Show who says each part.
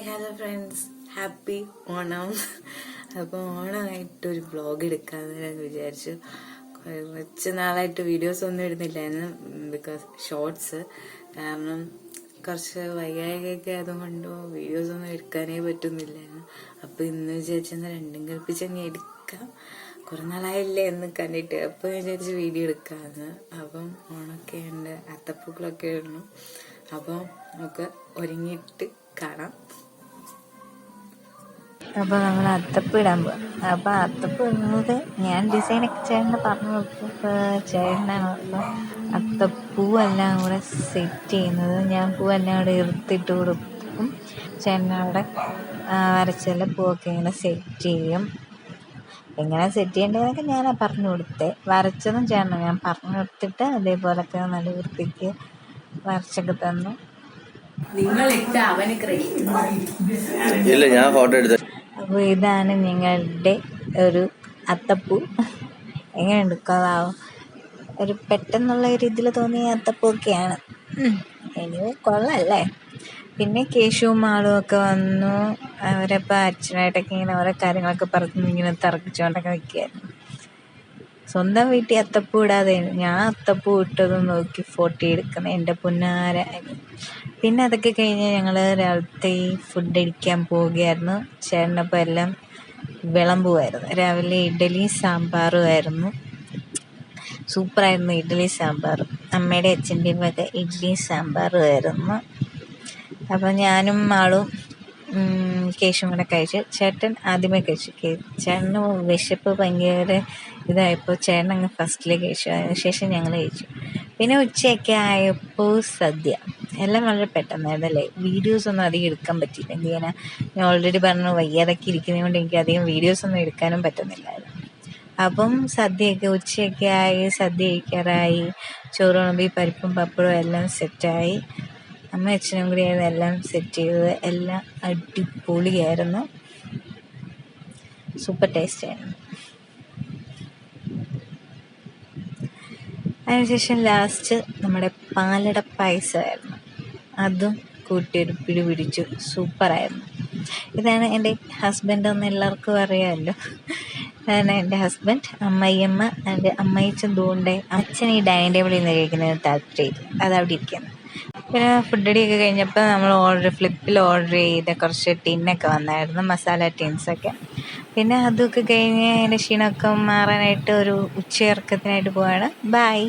Speaker 1: Hello friends, happy Onam. അപ്പോൾ ഓണമായിട്ടൊരു vlog എടുക്കാമെന്ന് ഞാൻ വിചാരിച്ചു. കുറച്ച് നാളായിട്ട് വീഡിയോസ് ഒന്നും ഇടുന്നില്ലായിരുന്നു, ബിക്കോസ് ഷോർട്സ്. കാരണം കുറച്ച് വൈകായികയൊക്കെ അതുകൊണ്ട് വീഡിയോസ് ഒന്നും എടുക്കാനേ പറ്റുന്നില്ലായിരുന്നു. അപ്പോൾ ഇന്ന് വിചാരിച്ചെന്നാൽ രണ്ടും കൽപ്പിച്ചങ്ങ് എടുക്കാം. കുറേ നാളായില്ലേ എന്ന് കണ്ടിട്ട്. അപ്പോൾ ഞാൻ വിചാരിച്ചു വീഡിയോ എടുക്കാമെന്ന്. അപ്പം ഓണമൊക്കെ ഉണ്ട്, അത്തപ്പൂക്കളൊക്കെ ഇടണം. അപ്പോൾ നമുക്ക് ഒരുങ്ങിയിട്ട് കാണാം.
Speaker 2: അപ്പോൾ നമ്മൾ അത്തപ്പൂ ഇടാൻ പോകും. അപ്പോൾ അത്തപ്പൂ ഇടുന്നത് ഞാൻ ഡിസൈനൊക്കെ ചേട്ടനെ പറഞ്ഞു കൊടുത്തപ്പോൾ ചേട്ടനാണ് അപ്പോൾ അത്തപ്പൂവെല്ലാം കൂടെ സെറ്റ് ചെയ്യുന്നത്. ഞാൻ പൂവെല്ലാം കൂടെ ഇറുത്തിട്ട് കൊടുക്കും. ചേട്ടനവിടെ വരച്ചെല്ലാം പൂവൊക്കെ ഇങ്ങനെ സെറ്റ് ചെയ്യും. എങ്ങനെ സെറ്റ് ചെയ്യേണ്ടതെന്നൊക്കെ ഞാനാണ് പറഞ്ഞു കൊടുത്തത്. വരച്ചതും ചേട്ടനാണ്, ഞാൻ പറഞ്ഞു കൊടുത്തിട്ട് അതേപോലൊക്കെ നല്ല വൃത്തിക്ക് വരച്ചൊക്കെ തന്നു.
Speaker 3: ഞാൻ ഫോട്ടോ എടുത്ത.
Speaker 2: അപ്പോൾ ഇതാണ് ഞങ്ങളുടെ ഒരു അത്തപ്പൂ. എങ്ങനെയുണ്ട്? കൊള്ളാവോ? ഒരു പെട്ടെന്നുള്ള ഒരു ഇതിൽ തോന്നിയ അത്തപ്പൂയൊക്കെയാണ്. എനിവേ കൊള്ളാമല്ലേ? പിന്നെ കേശുവും മാളും ഒക്കെ വന്നു. അവരപ്പോൾ അച്ഛനായിട്ടൊക്കെ ഇങ്ങനെ ഓരോ കാര്യങ്ങളൊക്കെ പറഞ്ഞ് ഇങ്ങനെ തർക്കിച്ചുകൊണ്ടൊക്കെ നിൽക്കുകയായിരുന്നു. സ്വന്തം വീട്ടിൽ അത്തപ്പൂ ഇടാതെ ഞാൻ അത്തപ്പൂ ഇട്ടതും നോക്കി ഫോട്ടോ എടുക്കുന്നത് എൻ്റെ പുന്നാര. പിന്നെ അതൊക്കെ കഴിഞ്ഞ് ഞങ്ങൾ രാവിലത്തെ ഫുഡ് അടിക്കാൻ പോവുകയായിരുന്നു. ചേട്ടനപ്പോൾ എല്ലാം വിളമ്പുമായിരുന്നു. രാവിലെ ഇഡ്ഡലിയും സാമ്പാറുമായിരുന്നു. സൂപ്പറായിരുന്നു ഇഡ്ഡലി സാമ്പാറും. അമ്മയുടെ അച്ഛൻ്റെയും ഒക്കെ ഇഡ്ഡലിയും സാമ്പാറുമായിരുന്നു. അപ്പോൾ ഞാനും ആളും കേശും കൂടെ കഴിച്ചു. ചേട്ടൻ ആദ്യമേ കഴിച്ചു. ചേട്ടന് വിശപ്പ് ഭയങ്കര ഇതായപ്പോൾ ചേട്ടൻ അങ്ങ് ഫസ്റ്റിൽ കഴിച്ചു. അതിനുശേഷം ഞങ്ങൾ കഴിച്ചു. പിന്നെ ഉച്ചയൊക്കെ ആയപ്പോൾ സദ്യ. എല്ലാം വളരെ പെട്ടെന്നായിരുന്നല്ലേ. വീഡിയോസൊന്നും അധികം എടുക്കാൻ പറ്റിയില്ല. എന്ത് ചെയ്യാനാ, ഞാൻ ഓൾറെഡി പറഞ്ഞു വയ്യാതൊക്കെ ഇരിക്കുന്നത് കൊണ്ട് എനിക്ക് അധികം വീഡിയോസൊന്നും എടുക്കാനും പറ്റുന്നില്ലായിരുന്നു. അപ്പം സദ്യയൊക്കെ ഉച്ചയൊക്കെ ആയി, സദ്യ കഴിക്കാറായി. ചോറ് വിളമ്പി പരിപ്പും പപ്പടവും എല്ലാം സെറ്റായി. അമ്മ അച്ഛനും കൂടി ആയിരുന്നു എല്ലാം സെറ്റ് ചെയ്തത്. എല്ലാം അടിപൊളിയായിരുന്നു. സൂപ്പർ ടേസ്റ്റ് ആയിരുന്നു. അതിനുശേഷം ലാസ്റ്റ് നമ്മുടെ പാലട പായസമായിരുന്നു. അതും കൂട്ടിയൊരു പിടി പിടിച്ചു. സൂപ്പറായിരുന്നു. ഇതാണ് എൻ്റെ ഹസ്ബൻഡ് എന്ന് എല്ലാവർക്കും അറിയാമല്ലോ. അതാണ് എൻ്റെ ഹസ്ബൻഡ്. അമ്മയമ്മ എൻ്റെ അമ്മയച്ചൻ ദൂണ്ടേ. അച്ഛൻ ഈ ഡൈനിങ് ടേബിളിൽ നിന്ന് കഴിക്കുന്നതിന് താല്പര്യമില്ല, അതവിടെ ഇരിക്കുന്നത്. പിന്നെ ഫുഡ് അടിയൊക്കെ കഴിഞ്ഞപ്പോൾ നമ്മൾ ഫ്ലിപ്പിൽ ഓർഡർ ചെയ്ത കുറച്ച് ടിന്നൊക്കെ വന്നായിരുന്നു, മസാല ടീൻസൊക്കെ. പിന്നെ അതൊക്കെ കഴിഞ്ഞ് അതിൻ്റെ ക്ഷീണമൊക്കെ മാറാനായിട്ട് ഒരു ഉച്ചയിറക്കത്തിനായിട്ട് പോവാണ്. ബൈ.